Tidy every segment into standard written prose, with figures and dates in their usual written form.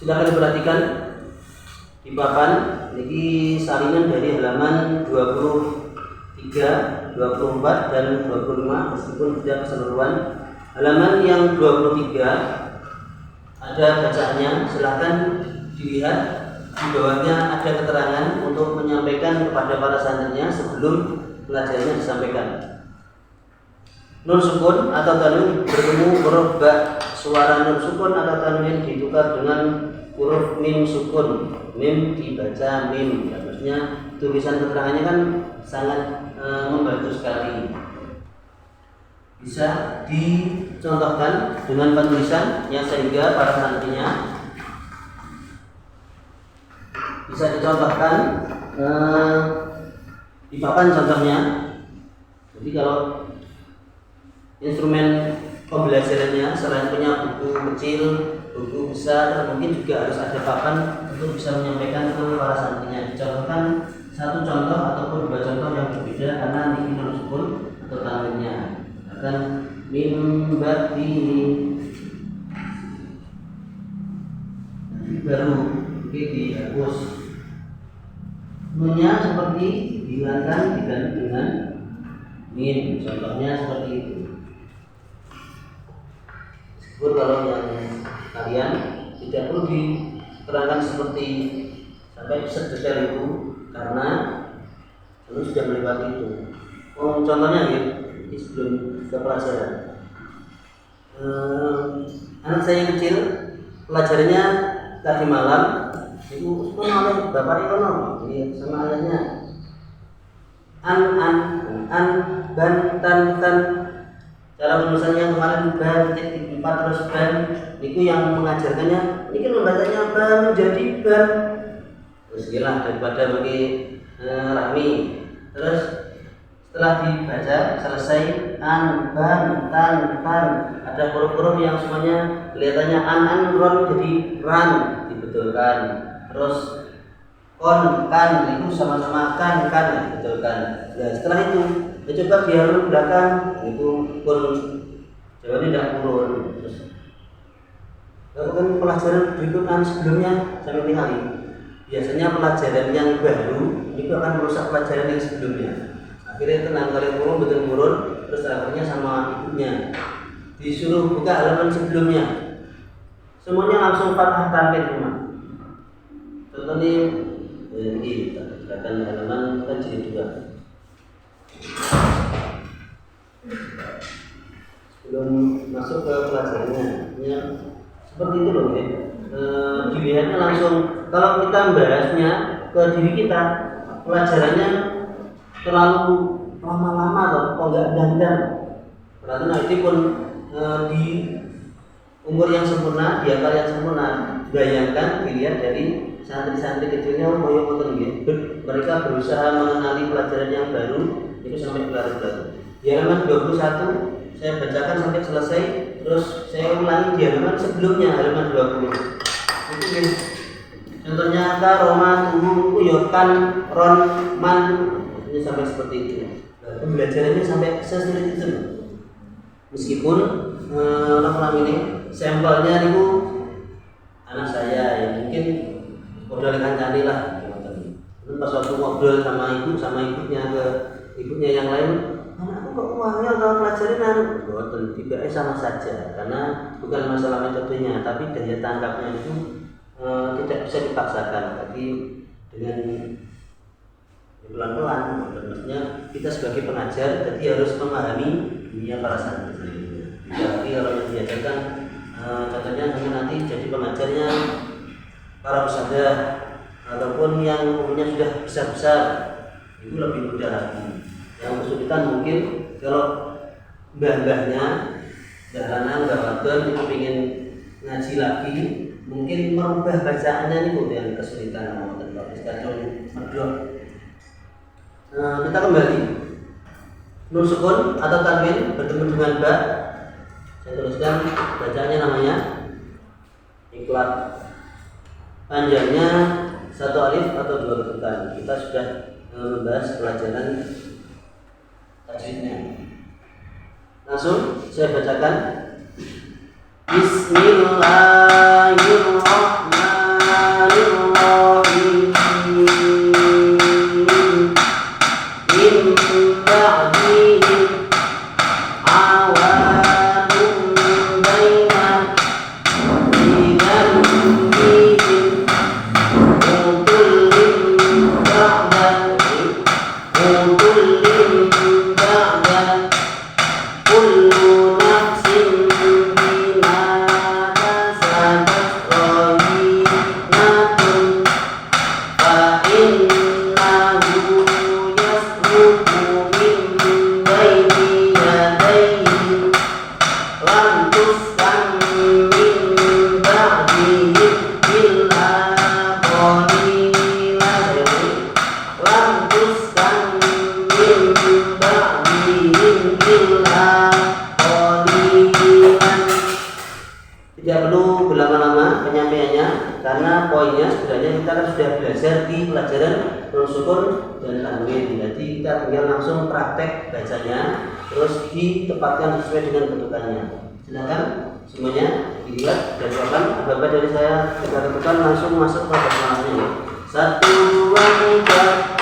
Silakan diperhatikan di papan ini saringan dari halaman 23, 24 dan 25 meskipun tidak keseluruhan. Halaman yang 23 ada bacaannya, silakan dilihat. Di bawahnya ada keterangan untuk menyampaikan kepada para santrinya sebelum pelajarannya disampaikan. Nun sukun atau tanwin bertemu huruf ba. Suara nun sukun atau tanwin ditukar dengan huruf mim sukun. Mim dibaca mim. Ya, maksudnya tulisan keterangannya kan sangat membantu sekali. Bisa dicontohkan dengan penulisan yang sehingga para santrinya bisa dicontohkan di papan contohnya. Jadi kalau instrumen pembelajarannya selain punya buku kecil, buku besar, mungkin juga harus ada papan untuk bisa menyampaikan ke para santrinya. Dicontohkan satu contoh ataupun dua contoh yang berbeda karena ini non sukun atau tanwinnya. Akan mimbar ini nanti baru dihapus. Nunnya seperti dihilangkan diganti dengan min. Contohnya seperti itu. Meskipun kalau yang kalian tidak perlu diterangkan seperti sampai sedetail itu karena lalu sudah melewati itu. Contohnya ya, ini sebelum ke pelajaran. Anak saya yang kecil pelajarannya tadi malam itu oleh bapak Ikono, jadi sama ayahnya an ban tan. Cara penulisannya kemarin ban titik 4 terus ban itu yang mengajarkannya ini kan membacanya ban menjadi ban terus gila daripada bagi rami. Terus setelah dibaca selesai an ban tan tan ada huruf-huruf yang semuanya kelihatannya an ron jadi ran dibetulkan. Terus kon kan itu sama-sama kan dibetulkan. Nah, setelah itu coba dialog belakang itu pun jawabannya tidak kurun. Terus lakukan pelajaran berikutnya sebelumnya sampai kali. Biasanya pelajaran yang baru itu akan merusak pelajaran yang sebelumnya. Akhirnya tenang kali turun terus akhirnya sama ibunya disuruh buka halaman sebelumnya, semuanya langsung fathah tanwin semua. Contohnya ini akan halaman kan jadi 2. Sebelum masuk ke pelajarannya, ya, seperti itu loh ya. Dilihatnya langsung. Kalau kita membahasnya ke diri kita, pelajarannya terlalu lama-lama atau enggak dandan. Karena itu pun di umur yang sempurna, di akal yang sempurna. Bayangkan dilihat dari santri-santri kecilnya mereka berusaha mengenali pelajaran yang baru itu sampai berlarut-larut. Di halaman 21 saya bacakan sampai selesai, terus saya ulangi di halaman sebelumnya, halaman 20. Itu ya. Contohnya Roma tuhu yokan ron man ini sampai seperti itu. Nah, pembelajarannya sampai sesulit itu. Meskipun orang-orang ini sampelnya itu anak saya yang mungkin modal kancani lah. Pas waktu ngobrol sama ibunya ke ibunya yang lain, anakku kok uangnya atau pelajaran tidak sama saja karena bukan masalah metodenya tapi daya tangkapnya itu tidak bisa dipaksakan. Tapi dengan pelan-pelan, maksudnya kita sebagai pengajar jadi harus memahami dunia para santri. Jadi kalau yang diajarkan contohnya nanti jadi pengajarnya para ustadzah ataupun yang umurnya sudah besar-besar itu lebih mudah lagi. Yang kesulitan mungkin kalau mbah-mbahnya jalanan gawatan itu ingin ngaji lagi, mungkin merubah bacaannya ini yang kesulitan. Kita kembali. Nun sukun atau tanwin bertemu dengan ba. Saya tuliskan bacaannya namanya iklat. Panjangnya 1 alif atau 2 ketukan. Kita sudah membahas pelajaran tajwidnya. Langsung saya bacakan. Bismillahirrahmanirrahim. ba'dihim awanun baina bidambihim utullin ba'da kullu nafsin bima kasabat rahinatun fa innahu yasluku min baini yadayhi lam tuskan min ba'dihim illa qalilan lam tuskan min ba'dihim illa qalilan. Tidak perlu berlama-lama penyampaiannya karena poinnya sebenarnya kita kan sudah belajar di pelajaran nun sukun dan tanwin. Jadi kita tinggal langsung praktek bacanya terus ditempatkan sesuai dengan ketukannya. Silakan semuanya dilihat dan jawaban apa dari saya kita ketukan langsung masuk ke basmalah. 1 2 3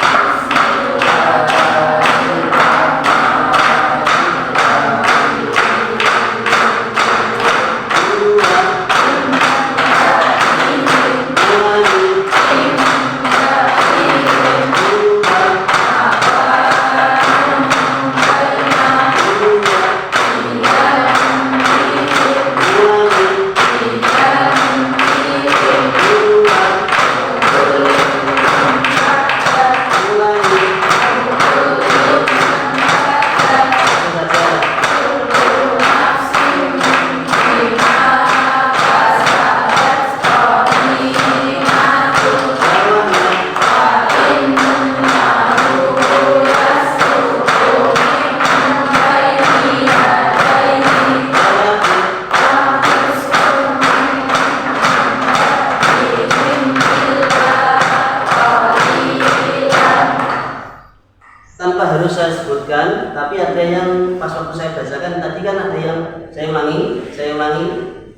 tanpa harus saya sebutkan, tapi ada yang pas waktu saya bacakan tadi kan ada yang saya ulangi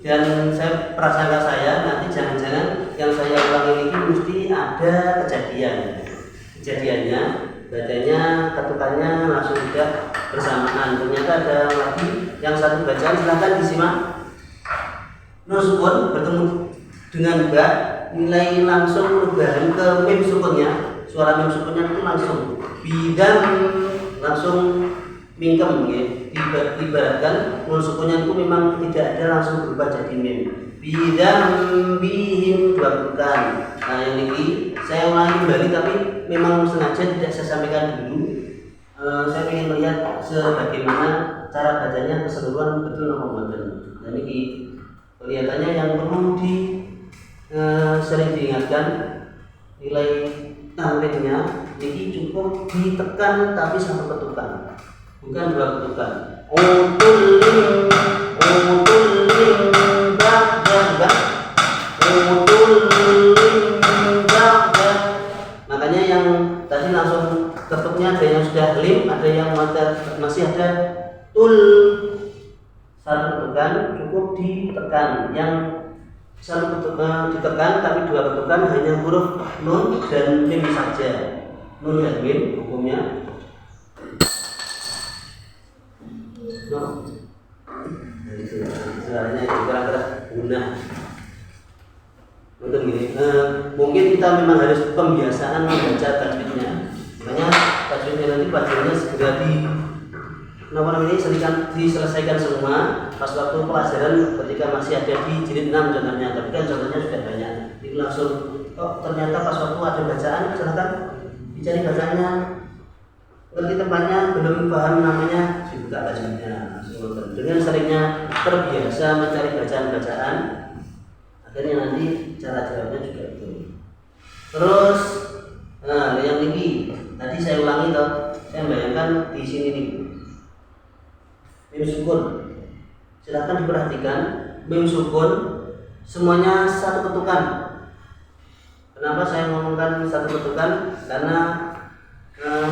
dan saya prasangka saya nanti jangan-jangan yang saya ulangi ini mesti ada kejadiannya bacanya ketukannya langsung juga bersamaan. Ternyata ada lagi yang satu bacaan, silahkan disimak. Nun sukun bertemu dengan ba, nilai langsung perubahan ke mim sukunnya, suara mim sukunnya itu langsung bidang langsung mingkem ya. Ibaratkan nun sukunnya itu memang tidak ada langsung berubah jadi mim. Bidang bihim berbukan. Nah yang ini saya ulangi kembali tapi memang sengaja tidak saya sampaikan dulu. Saya ingin melihat sebagaimana cara bacanya keseluruhan betul apa betul. Dan ini kelihatannya yang perlu sering diingatkan nilai tanwinnya ini cukup ditekan tapi satu ketukan, bukan dua ketukan. Utullin ba'da utullin ba'da. Makanya yang tadi langsung ketuknya ada yang sudah lim, ada yang masih ada tul. Satu ketukan cukup ditekan, yang satu ketukan ditekan tapi dua ketukan hanya huruf nun dan mim saja. Nun dan mim hukumnya no. Suaranya kira-kira guna untuk gini. Mungkin kita memang harus pembiasaan membaca tajwidnya. Makanya tajwidnya nanti pelajarannya segera diselesaikan semua pas waktu pelajaran ketika masih ada di jilid 6 contohnya. Tapi kan contohnya sudah banyak. Itu langsung ternyata pas waktu ada bacaan silahkan dicari bacaannya. Ngerti tempatnya belum paham namanya dibuka tajwidnya. Dengan seringnya terbiasa mencari bacaan-bacaan akhirnya nanti cara jawabnya juga itu. Terus yang tinggi tadi saya ulangi toh, saya bayangkan di sini nih mim sukun, silahkan diperhatikan mim sukun semuanya satu ketukan. Kenapa saya ngomongkan satu ketukan? Karena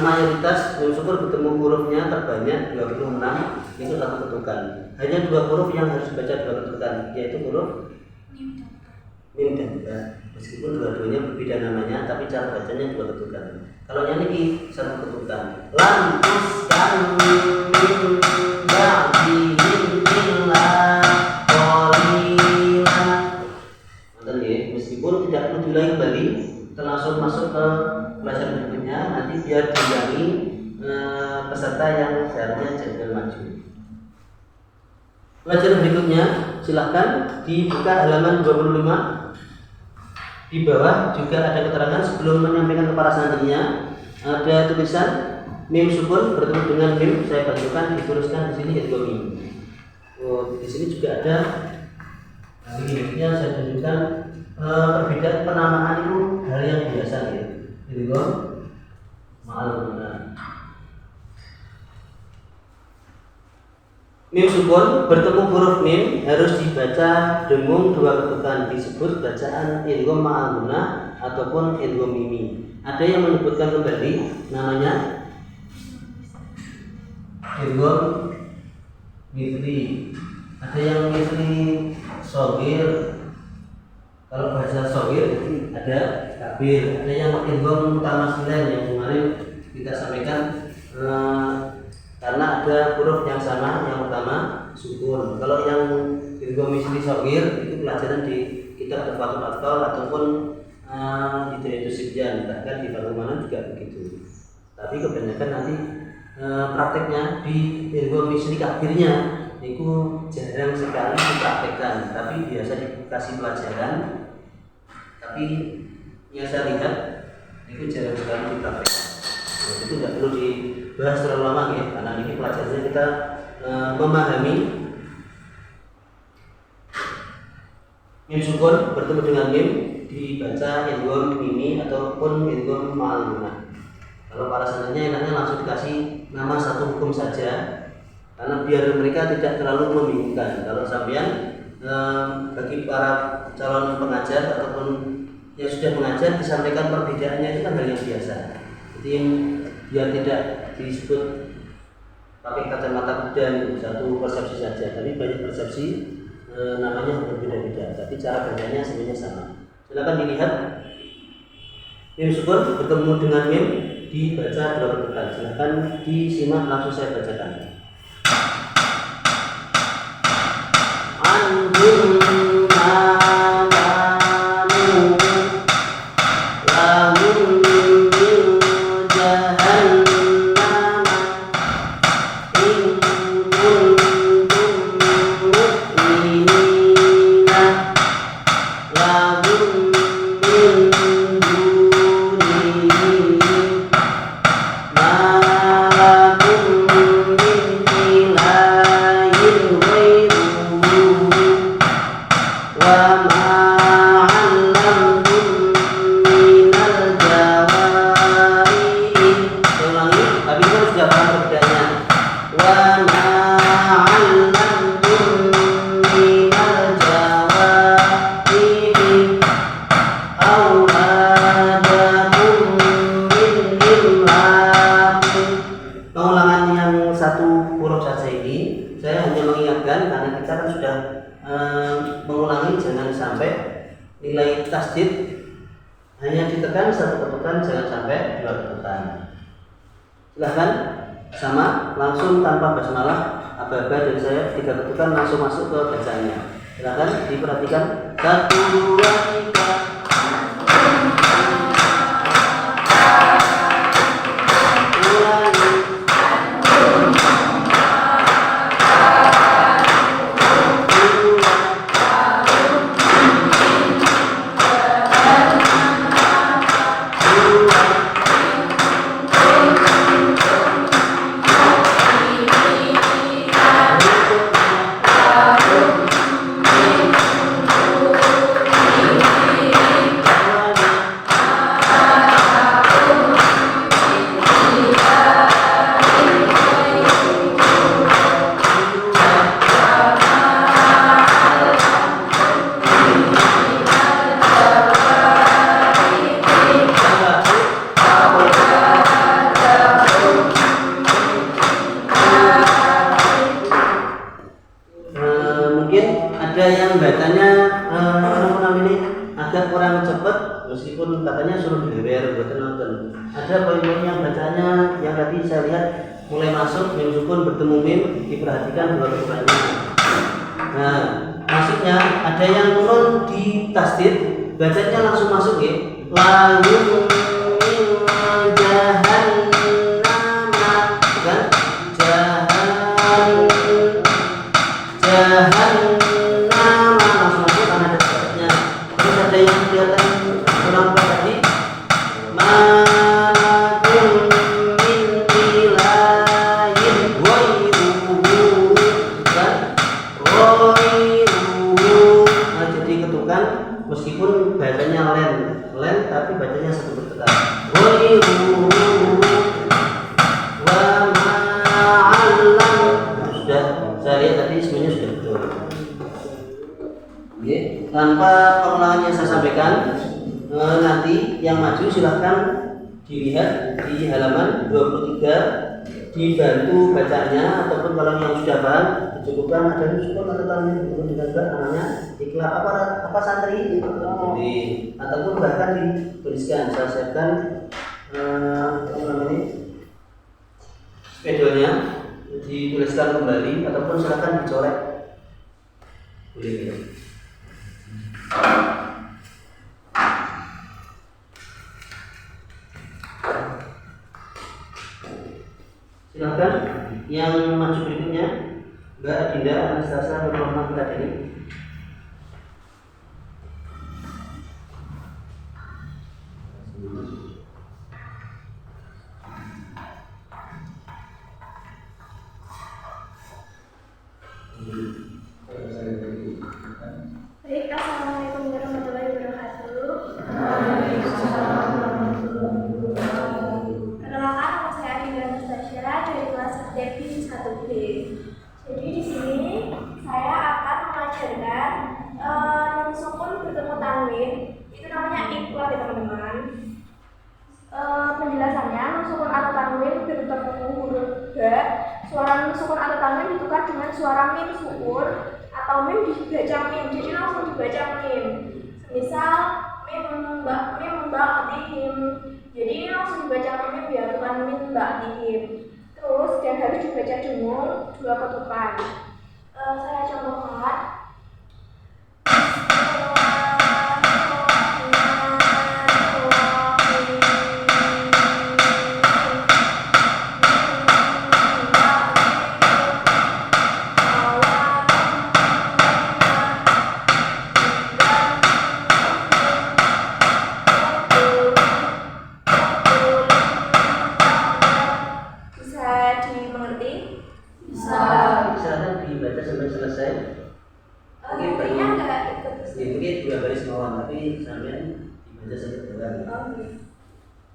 mayoritas mim sukun bertemu hurufnya terbanyak 26 itu satu ketukan. Hanya dua huruf yang harus dibaca dua ketukan, yaitu huruf mim dan ba. meskipun dua-duanya berbeda namanya, tapi cara bacanya dua ketukan. Kalau yang ini satu ketukan. Lam tuskan min ba'dihim illa qalila. Mantan ya, meskipun tidak perlu diulangi kembali, kita langsung masuk ke pelajaran berikutnya. Nanti biar diulangi peserta yang seharusnya jadwal maju. Pelajaran berikutnya silahkan dibuka halaman 25. Di bawah juga ada keterangan sebelum menyampaikan ke para santrinya, ada tulisan mim sukun bertemu dengan mim, saya bantukan dituliskan di sini yaitu mim. Di sini juga ada ini saya tunjukkan perbedaan penamaan itu hal yang biasa ya. Jadi mim sukun bertemu huruf mim harus dibaca dengung dua ketukan, disebut bacaan idgham ma'al gunnah ataupun idgham mimi. Ada yang menyebutkan kembali namanya idgham mithli, ada yang mithli shogir. Kalau bahasa shogir ada kabir, ada yang idgham mutamasilan yang kemarin kita sampaikan karena ada huruf yang sama, yang pertama sukun. Kalau yang idgham misli shogir itu pelajaran di kitab Fathul Atfal ataupun di Hidayatus Sibyan, bahkan di Fathul juga begitu. Tapi kebanyakan nanti prakteknya di idgham misli kabirnya itu jarang sekali dipraktekkan, tapi biasa dikasih pelajaran. Tapi yang saya lihat itu jarang sekali dipraktekkan. Itu tidak perlu dibahas terlalu lama ya, karena ini pelajarannya kita memahami mim sukun bertemu dengan mim dibaca idgham mimi ataupun idgham ma'al gunnah. Kalau para santrinya enaknya langsung dikasih nama satu hukum saja, karena biar mereka tidak terlalu membingungkan. Kalau sampean bagi para calon pengajar ataupun yang sudah mengajar disampaikan perbedaannya itu kan hal yang biasa. Jadi biar tidak disebut pakai kacamata kuda satu persepsi saja, tapi banyak persepsi namanya berbeda-beda, tapi cara bacanya sebenarnya sama. Silakan dilihat mim sukun bertemu dengan mim dibaca dua ketukan. Silakan disimak langsung saya bacakan. Mengulangi jangan sampai nilai tasdid hanya ditekan satu ketukan, jangan sampai dua ketukan. Silahkan sama langsung tanpa basmalah aba-aba dan saya tiga ketukan langsung masuk ke bacaannya. Silahkan diperhatikan 1, 2, 3. katanya suruh dilewer buat nonton. Ada poin-poin yang bacanya yang tadi saya lihat mulai masuk mim sukun bertemu mim, diperhatikan dua ketukannya. Nah, maksudnya ada yang nun di tasdid, bacanya langsung masuk ya. Lalu jahannama, kan? Jahannama langsung masuk karena ada tasdidnya. Terus ada yang kelihatan kurang kuat tadi. Malakum min ilahin ghairuhu, kan? Ghairuhu. Nah, jadi ketukan meskipun bacanya len tapi bacanya satu ketukan. Ghairuhu wa ma'allam. Sudah saya lihat tadi semuanya sudah betul. Oke, tanpa pengulangan yang saya sampaikan, nanti yang maju silahkan dilihat di halaman 23, dibantu bacanya, ataupun kalau yang sudah paham dicukupkan ada sukun atau tanwin untuk digambar namanya ikhlaq apa santri jadi, ataupun bahkan dituliskan. Saya siapkan apa namanya spedolnya dituliskan kembali ataupun silahkan dicoret boleh ya. Silakan yang maju berikutnya, Mbak Adinda Anastasia Nurrahman Kadeni. Baik, assalamualaikum warahmatullahi wabarakatuh. Perkenalkan, nama saya Adinda Anastasia dari kelas Devi 1B. Jadi di sini saya akan mengajarkan nun sukun bertemu tanwin. Itu namanya ikhlaq ya teman-teman. Penjelasannya, nun sukun atau tanwin bertemu huruf ba. Suara nun sukun atau tanwin ditukar dengan suara mim sukun atau mim dibaca mim, jadi langsung dibaca mim. Misal mim ba'dihim, jadi langsung dibaca mim ya, bukan mim ba'dihim. Terus dan harus dibaca dengung dua ketukan. Saya contohkan.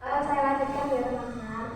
Saya lanjutkan ya teman-teman.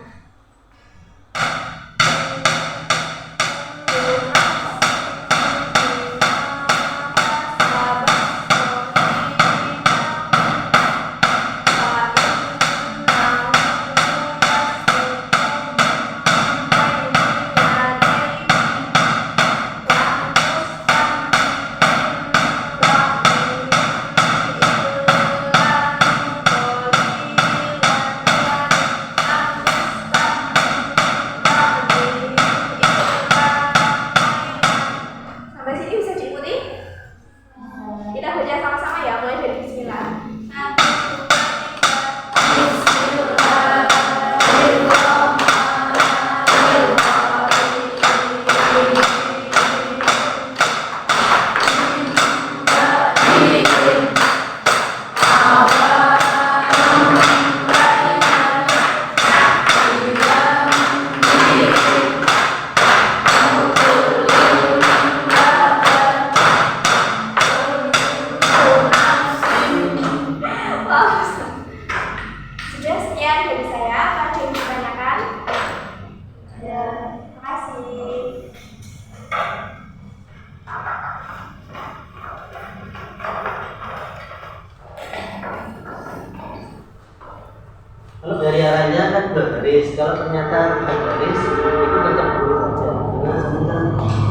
Kalau dari arahnya kan berbaris, kalau ternyata tidak baris itu tetap boleh saja karena sebentar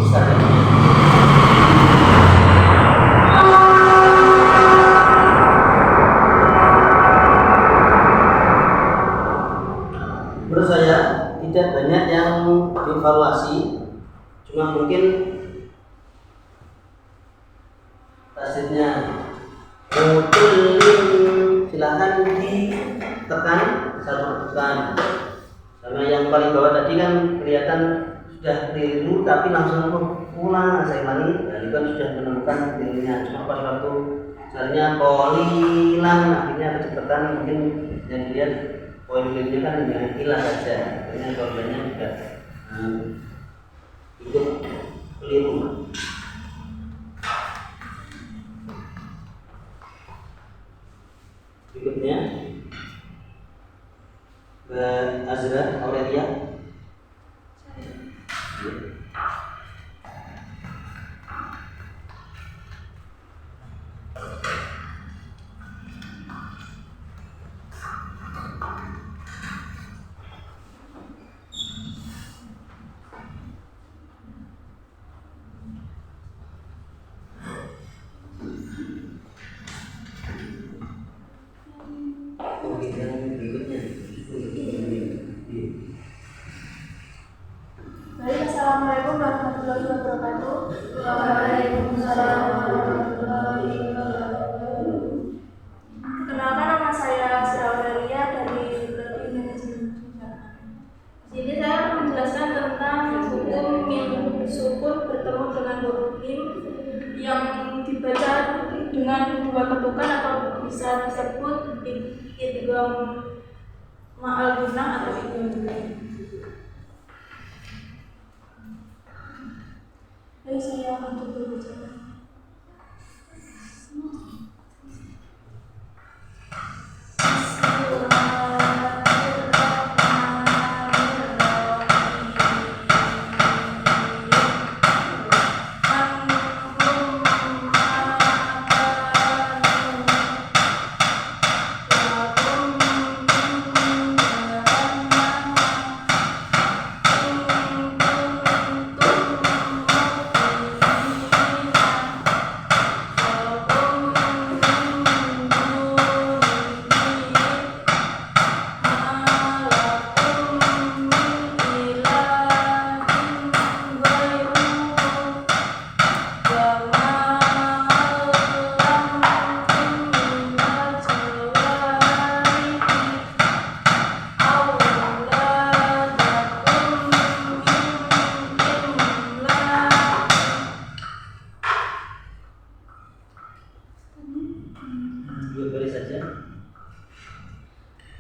bisa. dievaluasi, cuma mungkin tasdidnya mutulin silahkan ditekan satu tekan. Sama yang paling bawah tadi kan kelihatan sudah keliru tapi langsung ulang, saya ulangi, nah, itu kan sudah menemukan kelirunya. Cuma pas waktu misalnya kolilan akhirnya kecepatan mungkin yang dilihat poin kelirunya kan dengan ilah saja, akhirnya korbannya juga ikut keliru. Berikutnya Azra Aurelia. Baik, assalamualaikum warahmatullahi wabarakatuh. Waalaikumsalam warahmatullahi wabarakatuh. Perkenalkan, nama saya Azra Aurelia dari Prodi Manajemen Perencanaan. Di sini saya akan menjelaskan tentang hukum yang sukun bertemu dengan huruf mim yang dibaca dengan dua ketukan atau bisa disebut idgham ma'al gunnah atau idgham gunnah. Baik, saya akan coba bicara.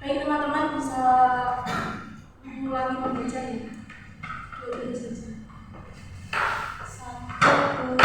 Baik, teman-teman bisa mengulangi pembacaan. Dua kali saja. 1, 2,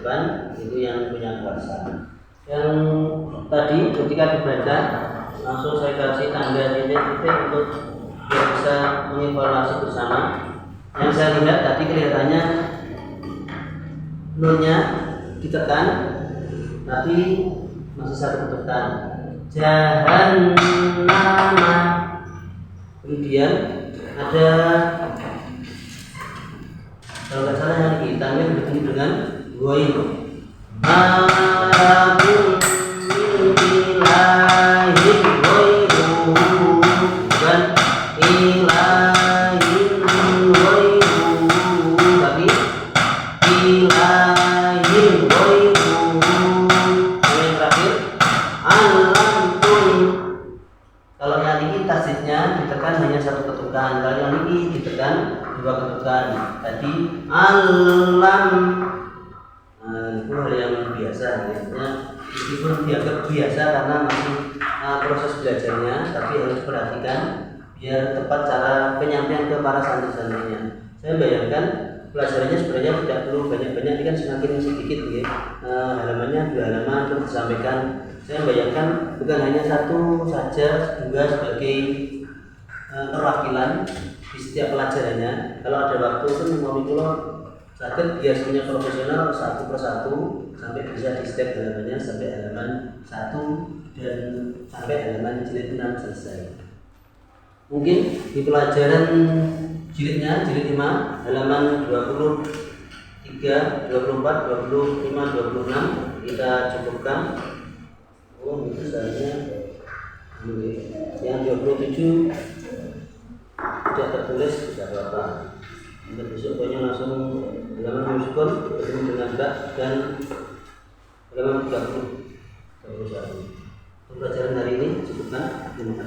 depan itu yang punya kuasa. Yang tadi ketika dibaca langsung saya kasih tanda titik-titik untuk biar bisa mengevaluasi bersama. Yang saya lihat tadi kelihatannya nunnya ditekan, tapi masih satu ketukan. Jahannama. Kemudian ada kalau nggak salah yang kita bertemu dengan goib. Malakum ilahin ghairuhu bukan ilahin ghairuhu, tapi ilahin ghairuhu. Yang terakhir alamtum. Kalau yang ini tasdidnya ditekan hanya satu ketukan, kalau yang ini ditekan dua ketukan. Tadi alam. Itu hal yang biasa ya. Meskipun dianggap biasa karena masih proses belajarnya, tapi harus perhatikan biar tepat cara penyampaian ke para santri-santrinya. Saya bayangkan pelajarannya sebenarnya tidak perlu banyak-banyak, ini kan semakin sedikit ya. Halamannya 2 halaman terus disampaikan. Saya bayangkan bukan hanya satu saja, dua sebagai perwakilan di setiap pelajarannya. Kalau ada waktu kan mau sakit biasanya profesional satu persatu sampai bisa di step halamannya sampai halaman 1 dan sampai halaman jilid 6 selesai. Mungkin di pelajaran jilidnya jilid 5 halaman 23, 24, 25, 26 kita cukupkan. Oh itu seharusnya yang 27 tidak tertulis tidak apa-apa. Untuk besok pokoknya langsung halaman muskul bertemu dengan Mbak dan halaman 31. Pelajaran hari ini cukupkan. Terima kasih.